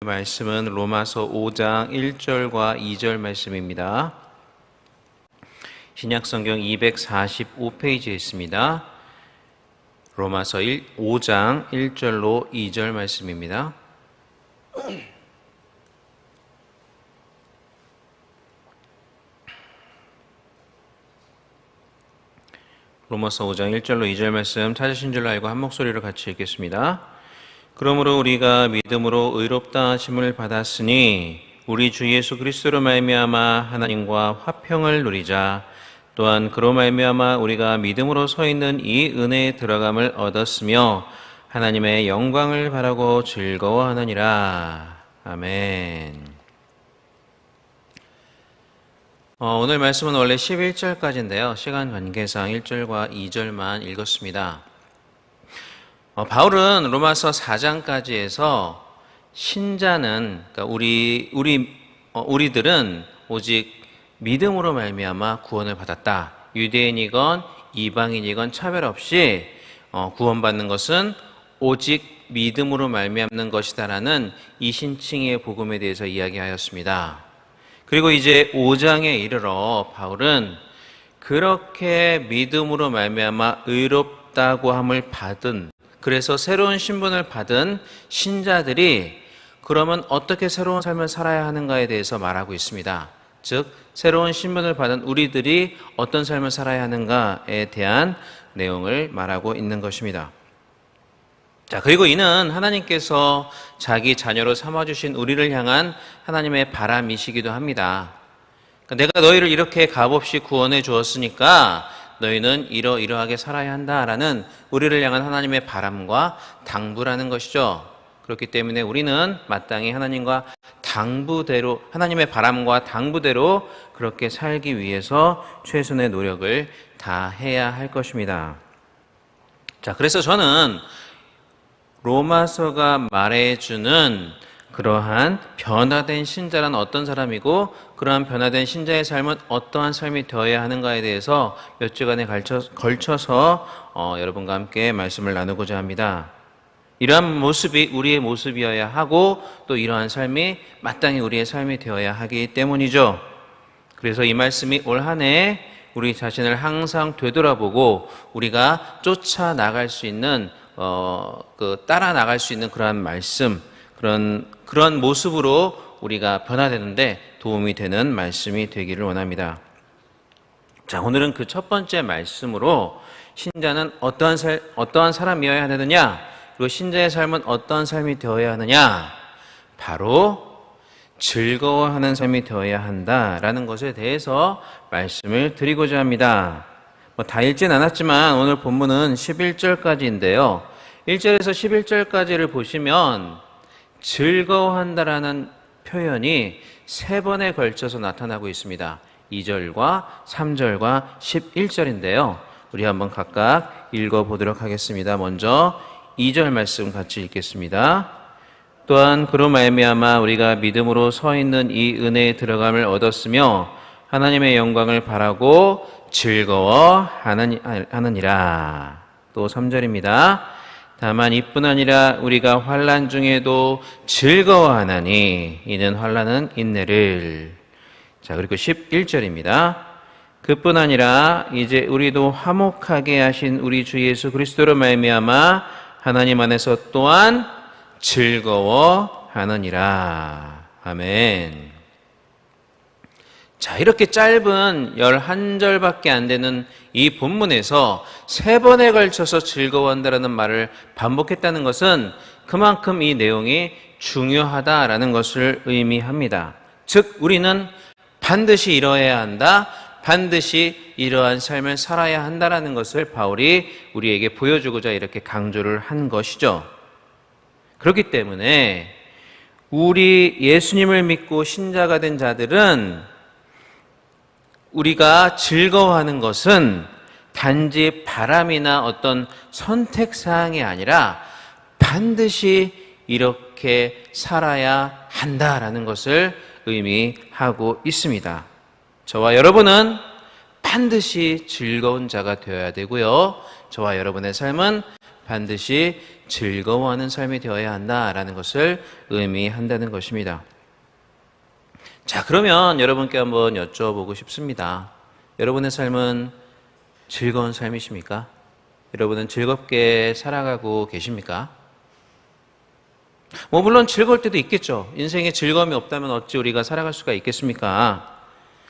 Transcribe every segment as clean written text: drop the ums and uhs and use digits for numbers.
말씀은 로마서 5장 1절과 2절 말씀입니다. 신약성경 245페이지에 있습니다. 로마서 5장 1절로 2절 말씀입니다. 로마서 5장 1절로 2절 말씀 찾으신 줄 알고 한 목소리로 같이 읽겠습니다. 그러므로 우리가 믿음으로 의롭다 하심을 받았으니 우리 주 예수 그리스도로 말미암아 하나님과 화평을 누리자. 또한 그로 말미암아 우리가 믿음으로 서 있는 이 은혜에 들어감을 얻었으며 하나님의 영광을 바라고 즐거워하느니라. 아멘. 오늘 말씀은 원래 11절까지인데요. 시간 관계상 1절과 2절만 읽었습니다. 바울은 로마서 4장까지 해서 신자는, 그러니까 우리들은 오직 믿음으로 말미암아 구원을 받았다. 유대인이건 이방인이건 차별 없이 구원받는 것은 오직 믿음으로 말미암는 것이다라는 이신칭의 복음에 대해서 이야기하였습니다. 그리고 이제 5장에 이르러 바울은 그렇게 믿음으로 말미암아 의롭다고 함을 받은, 그래서 새로운 신분을 받은 신자들이 그러면 어떻게 새로운 삶을 살아야 하는가에 대해서 말하고 있습니다. 즉 새로운 신분을 받은 우리들이 어떤 삶을 살아야 하는가에 대한 내용을 말하고 있는 것입니다. 자, 그리고 이는 하나님께서 자기 자녀로 삼아주신 우리를 향한 하나님의 바람이시기도 합니다. 그러니까 내가 너희를 이렇게 값없이 구원해 주었으니까 너희는 이러이러하게 살아야 한다라는 우리를 향한 하나님의 바람과 당부라는 것이죠. 그렇기 때문에 우리는 마땅히 하나님의 바람과 당부대로 그렇게 살기 위해서 최선의 노력을 다해야 할 것입니다. 자, 그래서 저는 로마서가 말해주는 그러한 변화된 신자란 어떤 사람이고 그러한 변화된 신자의 삶은 어떠한 삶이 되어야 하는가에 대해서 몇 주간에 걸쳐서 여러분과 함께 말씀을 나누고자 합니다. 이러한 모습이 우리의 모습이어야 하고 또 이러한 삶이 마땅히 우리의 삶이 되어야 하기 때문이죠. 그래서 이 말씀이 올 한 해 우리 자신을 항상 되돌아보고 우리가 쫓아 나갈 수 있는 따라 나갈 수 있는 그러한 말씀, 그런 모습으로 우리가 변화되는데 도움이 되는 말씀이 되기를 원합니다. 자, 오늘은 그 첫 번째 말씀으로 신자는 어떠한 사람이어야 하느냐, 그리고 신자의 삶은 어떠한 삶이 되어야 하느냐, 바로 즐거워하는 삶이 되어야 한다라는 것에 대해서 말씀을 드리고자 합니다. 다 읽진 않았지만 오늘 본문은 11절까지인데요. 1절에서 11절까지를 보시면 즐거워한다라는 표현이 3번에 걸쳐서 나타나고 있습니다. 2절과 3절과 11절인데요. 우리 한번 각각 읽어보도록 하겠습니다. 먼저 2절 말씀 같이 읽겠습니다. 또한 그로 말미암아 우리가 믿음으로 서 있는 이 은혜에 들어감을 얻었으며 하나님의 영광을 바라고 즐거워하느니라. 또 3절입니다. 다만 이뿐 아니라 우리가 환난 중에도 즐거워하나니 이는 환난은 인내를. 자, 그리고 11절입니다. 그뿐 아니라 이제 우리도 화목하게 하신 우리 주 예수 그리스도로 말미암아 하나님 안에서 또한 즐거워하느니라. 아멘. 자, 이렇게 짧은 11절밖에 안 되는 이 본문에서 3번에 걸쳐서 즐거워한다라는 말을 반복했다는 것은 그만큼 이 내용이 중요하다라는 것을 의미합니다. 즉, 우리는 반드시 이뤄야 한다, 반드시 이러한 삶을 살아야 한다라는 것을 바울이 우리에게 보여주고자 이렇게 강조를 한 것이죠. 그렇기 때문에 우리 예수님을 믿고 신자가 된 자들은 우리가 즐거워하는 것은 단지 바람이나 어떤 선택사항이 아니라 반드시 이렇게 살아야 한다라는 것을 의미하고 있습니다. 저와 여러분은 반드시 즐거운 자가 되어야 되고요. 저와 여러분의 삶은 반드시 즐거워하는 삶이 되어야 한다라는 것을 의미한다는 것입니다. 자, 그러면 여러분께 한번 여쭤보고 싶습니다. 여러분의 삶은 즐거운 삶이십니까? 여러분은 즐겁게 살아가고 계십니까? 물론 즐거울 때도 있겠죠. 인생에 즐거움이 없다면 어찌 우리가 살아갈 수가 있겠습니까?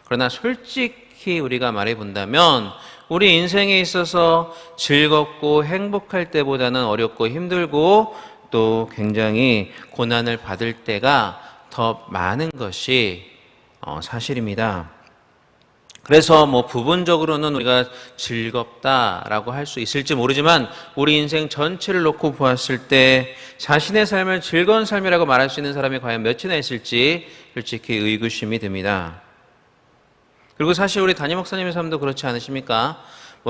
그러나 솔직히 우리가 말해본다면 우리 인생에 있어서 즐겁고 행복할 때보다는 어렵고 힘들고 또 굉장히 고난을 받을 때가 더 많은 것이 사실입니다. 그래서 부분적으로는 우리가 즐겁다라고 할 수 있을지 모르지만 우리 인생 전체를 놓고 보았을 때 자신의 삶을 즐거운 삶이라고 말할 수 있는 사람이 과연 몇이나 있을지 솔직히 의구심이 듭니다. 그리고 사실 우리 담임 목사님의 삶도 그렇지 않으십니까?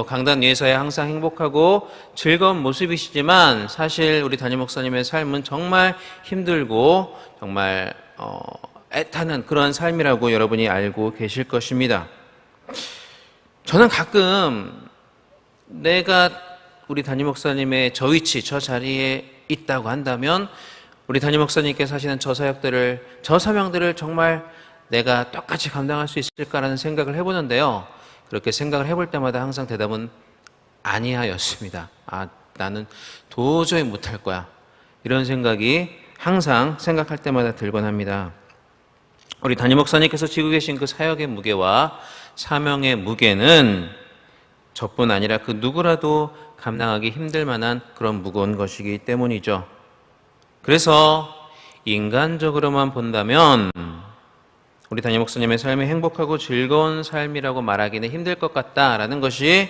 강단 위에서야 항상 행복하고 즐거운 모습이시지만 사실 우리 담임 목사님의 삶은 정말 힘들고 정말 애타는 그런 삶이라고 여러분이 알고 계실 것입니다. 저는 가끔 내가 우리 담임 목사님의 저 위치, 저 자리에 있다고 한다면 우리 담임 목사님께서 하시는 저 사역들을, 저 사명들을 정말 내가 똑같이 감당할 수 있을까라는 생각을 해보는데요. 그렇게 생각을 해볼 때마다 항상 대답은 아니하였습니다. 나는 도저히 못할 거야. 이런 생각이 항상 생각할 때마다 들곤 합니다. 우리 담임 목사님께서 지고 계신 그 사역의 무게와 사명의 무게는 저뿐 아니라 그 누구라도 감당하기 힘들 만한 그런 무거운 것이기 때문이죠. 그래서 인간적으로만 본다면 우리 담임 목사님의 삶이 행복하고 즐거운 삶이라고 말하기는 힘들 것 같다라는 것이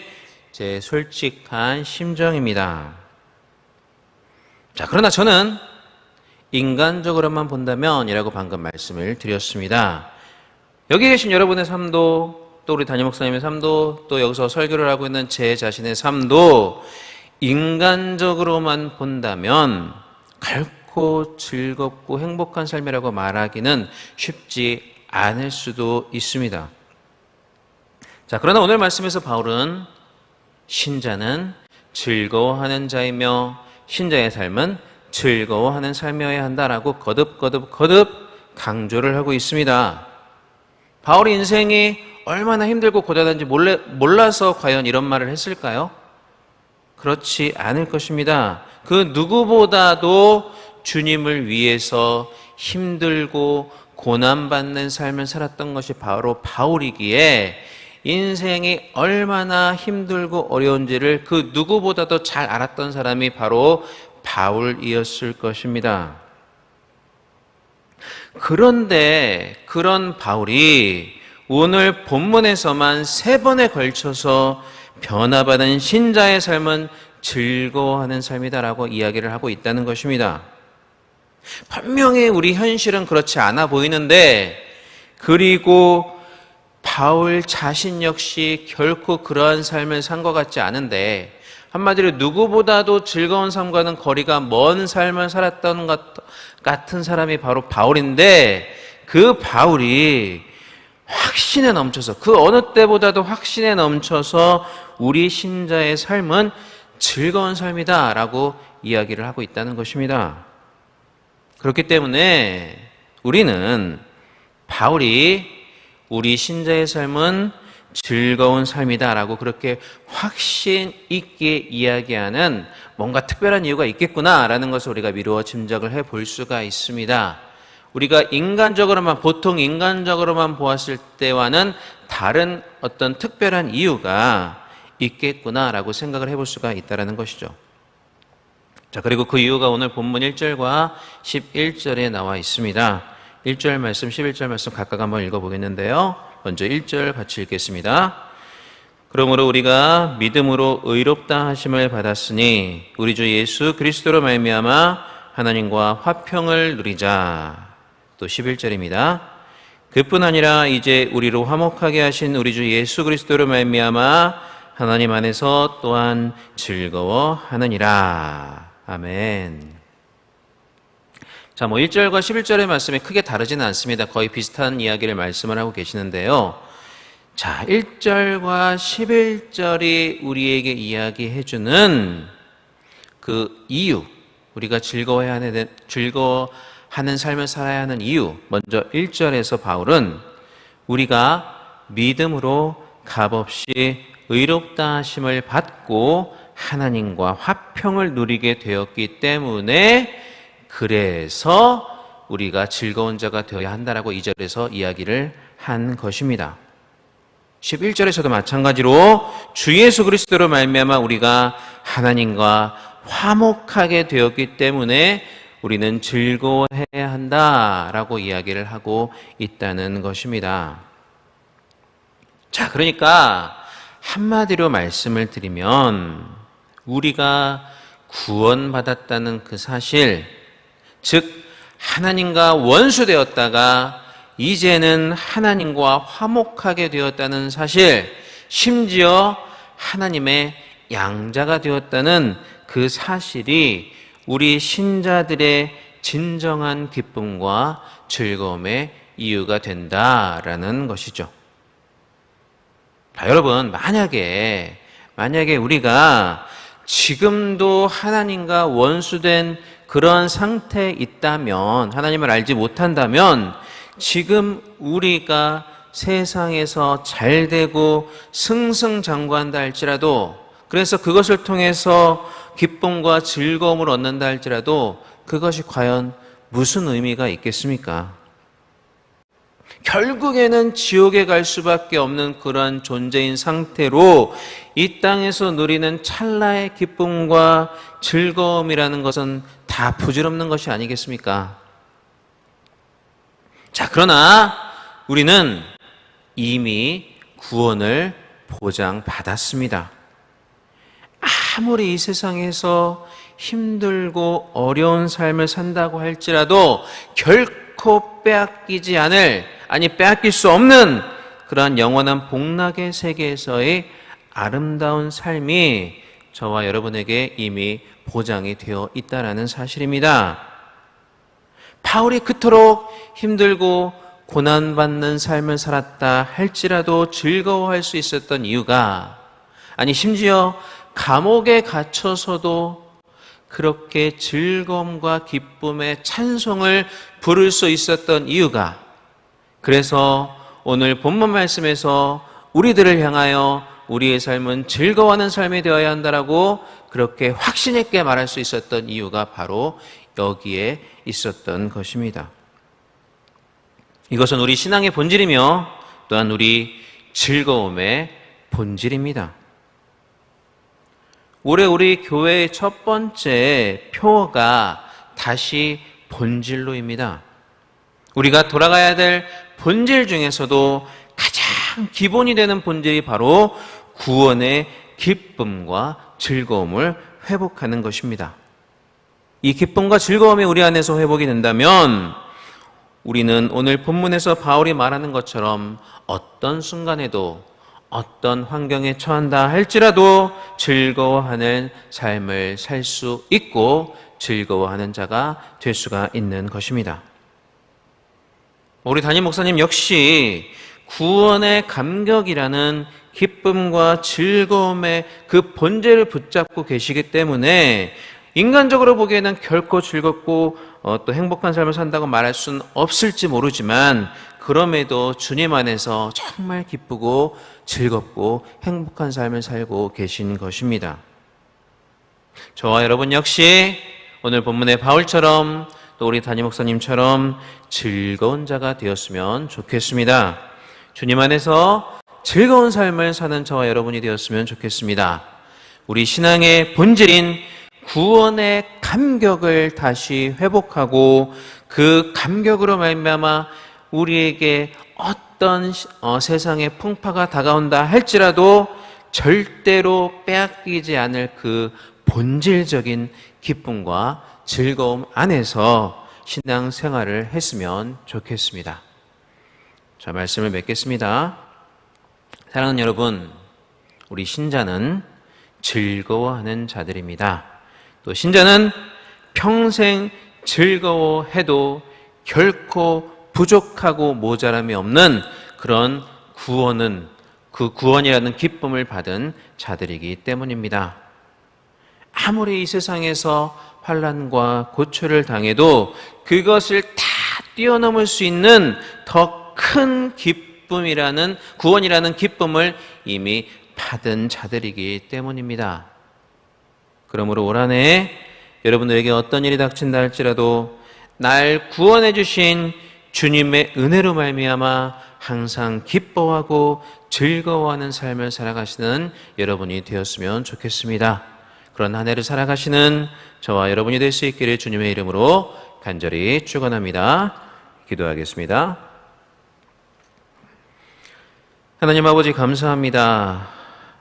제 솔직한 심정입니다. 자, 그러나 저는 인간적으로만 본다면 이라고 방금 말씀을 드렸습니다. 여기 계신 여러분의 삶도 또 우리 담임 목사님의 삶도 또 여기서 설교를 하고 있는 제 자신의 삶도 인간적으로만 본다면 결코 즐겁고 행복한 삶이라고 말하기는 쉽지 않을 수도 있습니다. 자, 그러나 오늘 말씀에서 바울은 신자는 즐거워하는 자이며 신자의 삶은 즐거워하는 삶이어야 한다라고 거듭 강조를 하고 있습니다. 바울의 인생이 얼마나 힘들고 고단한지 몰라서 과연 이런 말을 했을까요? 그렇지 않을 것입니다. 그 누구보다도 주님을 위해서 힘들고 고난받는 삶을 살았던 것이 바로 바울이기에 인생이 얼마나 힘들고 어려운지를 그 누구보다도 잘 알았던 사람이 바로 바울이었을 것입니다. 그런데 그런 바울이 오늘 본문에서만 3번에 걸쳐서 변화받은 신자의 삶은 즐거워하는 삶이다라고 이야기를 하고 있다는 것입니다. 분명히 우리 현실은 그렇지 않아 보이는데, 그리고 바울 자신 역시 결코 그러한 삶을 산 것 같지 않은데, 한마디로 누구보다도 즐거운 삶과는 거리가 먼 삶을 살았던 것 같은 사람이 바로 바울인데, 그 바울이 확신에 넘쳐서, 그 어느 때보다도 확신에 넘쳐서 우리 신자의 삶은 즐거운 삶이다 라고 이야기를 하고 있다는 것입니다. 그렇기 때문에 우리는 바울이 우리 신자의 삶은 즐거운 삶이다 라고 그렇게 확신 있게 이야기하는 뭔가 특별한 이유가 있겠구나 라는 것을 우리가 미루어 짐작을 해볼 수가 있습니다. 우리가 보통 인간적으로만 보았을 때와는 다른 어떤 특별한 이유가 있겠구나라고 생각을 해볼 수가 있다는 것이죠. 자, 그리고 그 이유가 오늘 본문 1절과 11절에 나와 있습니다. 1절 말씀, 11절 말씀 각각 한번 읽어보겠는데요. 먼저 1절 같이 읽겠습니다. 그러므로 우리가 믿음으로 의롭다 하심을 받았으니 우리 주 예수 그리스도로 말미암아 하나님과 화평을 누리자. 또 11절입니다. 그뿐 아니라 이제 우리로 화목하게 하신 우리 주 예수 그리스도로 말미암아 하나님 안에서 또한 즐거워하느니라. 아멘. 자, 1절과 11절의 말씀이 크게 다르지는 않습니다. 거의 비슷한 이야기를 말씀을 하고 계시는데요. 자, 1절과 11절이 우리에게 이야기해주는 그 이유, 우리가 즐거워하는 삶을 살아야 하는 이유, 먼저 1절에서 바울은 우리가 믿음으로 값없이 의롭다 하심을 받고 하나님과 화평을 누리게 되었기 때문에 그래서 우리가 즐거운 자가 되어야 한다라고 2절에서 이야기를 한 것입니다. 11절에서도 마찬가지로 주 예수 그리스도로 말미암아 우리가 하나님과 화목하게 되었기 때문에 우리는 즐거워해야 한다라고 이야기를 하고 있다는 것입니다. 자, 그러니까 한마디로 말씀을 드리면 우리가 구원받았다는 그 사실, 즉 하나님과 원수되었다가 이제는 하나님과 화목하게 되었다는 사실, 심지어 하나님의 양자가 되었다는 그 사실이 우리 신자들의 진정한 기쁨과 즐거움의 이유가 된다라는 것이죠. 자, 여러분, 만약에 우리가 지금도 하나님과 원수된 그런 상태에 있다면, 하나님을 알지 못한다면, 지금 우리가 세상에서 잘 되고 승승장구한다 할지라도, 그래서 그것을 통해서 기쁨과 즐거움을 얻는다 할지라도 그것이 과연 무슨 의미가 있겠습니까? 결국에는 지옥에 갈 수밖에 없는 그러한 존재인 상태로 이 땅에서 누리는 찰나의 기쁨과 즐거움이라는 것은 다 부질없는 것이 아니겠습니까? 자, 그러나 우리는 이미 구원을 보장받았습니다. 아무리 이 세상에서 힘들고 어려운 삶을 산다고 할지라도 결코 빼앗길 수 없는 그러한 영원한 복락의 세계에서의 아름다운 삶이 저와 여러분에게 이미 보장이 되어 있다는 사실입니다. 바울이 그토록 힘들고 고난받는 삶을 살았다 할지라도 즐거워할 수 있었던 이유가, 아니 심지어 감옥에 갇혀서도 그렇게 즐거움과 기쁨의 찬송을 부를 수 있었던 이유가, 그래서 오늘 본문 말씀에서 우리들을 향하여 우리의 삶은 즐거워하는 삶이 되어야 한다라고 그렇게 확신 있게 말할 수 있었던 이유가 바로 여기에 있었던 것입니다. 이것은 우리 신앙의 본질이며 또한 우리 즐거움의 본질입니다. 올해 우리 교회의 첫 번째 표어가 다시 본질로입니다. 우리가 돌아가야 될 본질 중에서도 가장 기본이 되는 본질이 바로 구원의 기쁨과 즐거움을 회복하는 것입니다. 이 기쁨과 즐거움이 우리 안에서 회복이 된다면 우리는 오늘 본문에서 바울이 말하는 것처럼 어떤 순간에도 어떤 환경에 처한다 할지라도 즐거워하는 삶을 살 수 있고 즐거워하는 자가 될 수가 있는 것입니다. 우리 담임 목사님 역시 구원의 감격이라는 기쁨과 즐거움의 그 본질을 붙잡고 계시기 때문에 인간적으로 보기에는 결코 즐겁고 또 행복한 삶을 산다고 말할 수는 없을지 모르지만 그럼에도 주님 안에서 정말 기쁘고 즐겁고 행복한 삶을 살고 계신 것입니다. 저와 여러분 역시 오늘 본문의 바울처럼 또 우리 담임 목사님처럼 즐거운 자가 되었으면 좋겠습니다. 주님 안에서 즐거운 삶을 사는 저와 여러분이 되었으면 좋겠습니다. 우리 신앙의 본질인 구원의 감격을 다시 회복하고 그 감격으로 말미암아 우리에게 어떤 세상의 풍파가 다가온다 할지라도 절대로 빼앗기지 않을 그 본질적인 기쁨과 즐거움 안에서 신앙생활을 했으면 좋겠습니다. 자, 말씀을 맺겠습니다. 사랑하는 여러분, 우리 신자는 즐거워하는 자들입니다. 또 신자는 평생 즐거워해도 결코 부족하고 모자람이 없는 그런 그 구원이라는 기쁨을 받은 자들이기 때문입니다. 아무리 이 세상에서 환난과 고초를 당해도 그것을 다 뛰어넘을 수 있는 더 큰 기쁨이라는, 구원이라는 기쁨을 이미 받은 자들이기 때문입니다. 그러므로 올 한 해 여러분들에게 어떤 일이 닥친다 할지라도 날 구원해 주신 주님의 은혜로 말미암아 항상 기뻐하고 즐거워하는 삶을 살아가시는 여러분이 되었으면 좋겠습니다. 그런 한 해를 살아가시는 저와 여러분이 될 수 있기를 주님의 이름으로 간절히 축원합니다. 기도하겠습니다. 하나님 아버지 감사합니다.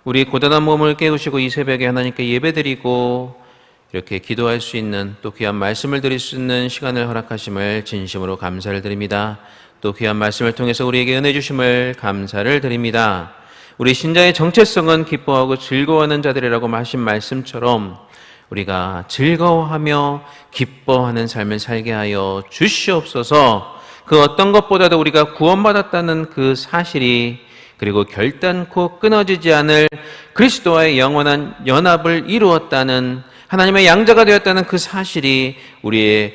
우리 고단한 몸을 깨우시고 이 새벽에 하나님께 예배드리고 이렇게 기도할 수 있는, 또 귀한 말씀을 드릴 수 있는 시간을 허락하심을 진심으로 감사를 드립니다. 또 귀한 말씀을 통해서 우리에게 은혜 주심을 감사를 드립니다. 우리 신자의 정체성은 기뻐하고 즐거워하는 자들이라고 하신 말씀처럼 우리가 즐거워하며 기뻐하는 삶을 살게 하여 주시옵소서. 그 어떤 것보다도 우리가 구원받았다는 그 사실이, 그리고 결단코 끊어지지 않을 그리스도와의 영원한 연합을 이루었다는, 하나님의 양자가 되었다는 그 사실이 우리의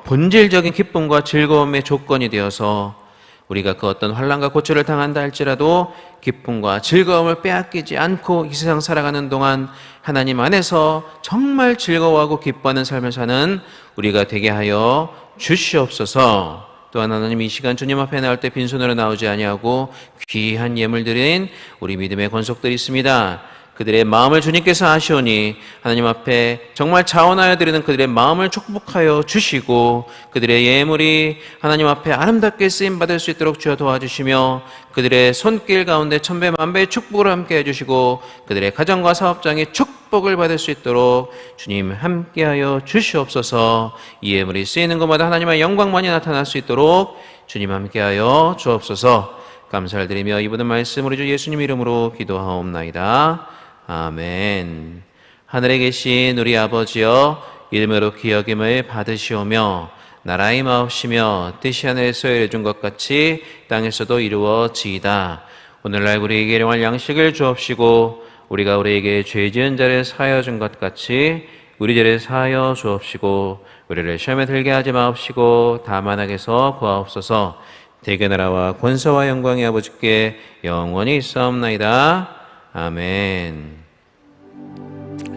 본질적인 기쁨과 즐거움의 조건이 되어서 우리가 그 어떤 환난과 고초를 당한다 할지라도 기쁨과 즐거움을 빼앗기지 않고 이 세상 살아가는 동안 하나님 안에서 정말 즐거워하고 기뻐하는 삶을 사는 우리가 되게 하여 주시옵소서. 또한 하나님 이 시간 주님 앞에 나올 때 빈손으로 나오지 아니하고 귀한 예물 드린 우리 믿음의 권속들이 있습니다. 그들의 마음을 주님께서 아시오니 하나님 앞에 정말 자원하여 드리는 그들의 마음을 축복하여 주시고 그들의 예물이 하나님 앞에 아름답게 쓰임받을 수 있도록 주여 도와주시며 그들의 손길 가운데 천배 만배의 축복을 함께 해주시고 그들의 가정과 사업장의 축복을 받을 수 있도록 주님 함께하여 주시옵소서. 이 예물이 쓰이는 것마다 하나님의 영광만이 나타날 수 있도록 주님 함께하여 주옵소서. 감사를 드리며 이분의 말씀 우리 주 예수님 이름으로 기도하옵나이다. 아멘. 하늘에 계신 우리 아버지여, 이름으로 기여김을 받으시오며 나라의 마옵시며 뜻이 하늘에서 이루어진 것 같이 땅에서도 이루어지이다. 오늘날 우리에게 일용할 양식을 주옵시고 우리가 우리에게 죄 지은 자를 사하여 준 것 같이 우리 죄를 사하여 주옵시고 우리를 시험에 들게 하지 마옵시고 다만 악에서 구하옵소서. 대개 나라와 권세와 영광이 아버지께 영원히 있사옵나이다. 아멘.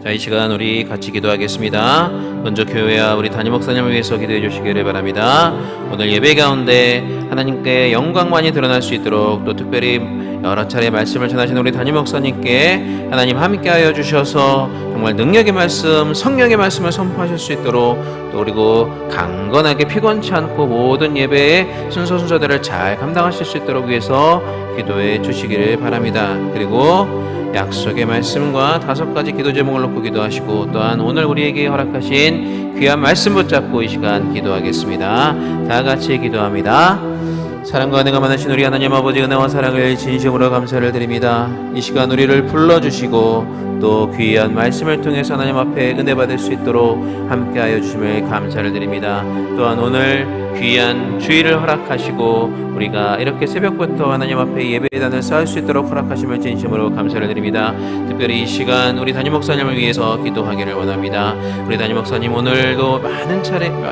자, 이 시간 우리 같이 기도하겠습니다. 먼저 교회와 우리 담임 목사님을 위해서 기도해 주시기를 바랍니다. 오늘 예배 가운데 하나님께 영광만이 드러날 수 있도록, 또 특별히 여러 차례 말씀을 전하시는 우리 담임 목사님께 하나님 함께하여 주셔서 정말 능력의 말씀, 성령의 말씀을 선포하실 수 있도록, 또 그리고 강건하게 피곤치 않고 모든 예배의 순서대로 잘 감당하실 수 있도록 위해서 기도해 주시기를 바랍니다. 그리고 약속의 말씀과 5가지 기도 제목을 놓고 기도하시고, 또한 오늘 우리에게 허락하신 귀한 말씀 붙잡고 이 시간 기도하겠습니다. 다 같이 기도합니다. 사랑과 은혜가 많으신 우리 하나님 아버지, 은혜와 사랑을 진심으로 감사를 드립니다. 이 시간 우리를 불러주시고 또 귀한 말씀을 통해서 하나님 앞에 은혜 받을 수 있도록 함께하여 주심을 감사를 드립니다. 또한 오늘 귀한 주일을 허락하시고 우리가 이렇게 새벽부터 하나님 앞에 예배단을 쌓을 수 있도록 허락하심을 진심으로 감사를 드립니다. 특별히 이 시간 우리 담임 목사님을 위해서 기도하기를 원합니다. 우리 담임 목사님 오늘도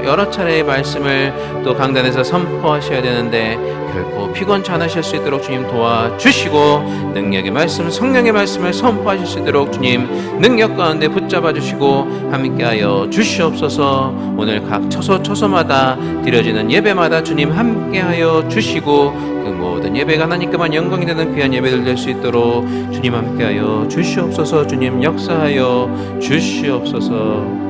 여러 차례의 말씀을 또 강단에서 선포하셔야 되는데 결코 피곤치 않으실 수 있도록 주님 도와주시고 능력의 말씀, 성령의 말씀을 선포하실 수 있도록 주님 능력 가운데 붙잡아 주시고 함께하여 주시옵소서. 오늘 각 처소마다 드려지는 예배마다 주님 함께하여 주시고 그 모든 예배가 하나님께만 영광이 되는 귀한 예배들 될 수 있도록 주님 함께하여 주시옵소서. 주님 역사하여 주시옵소서.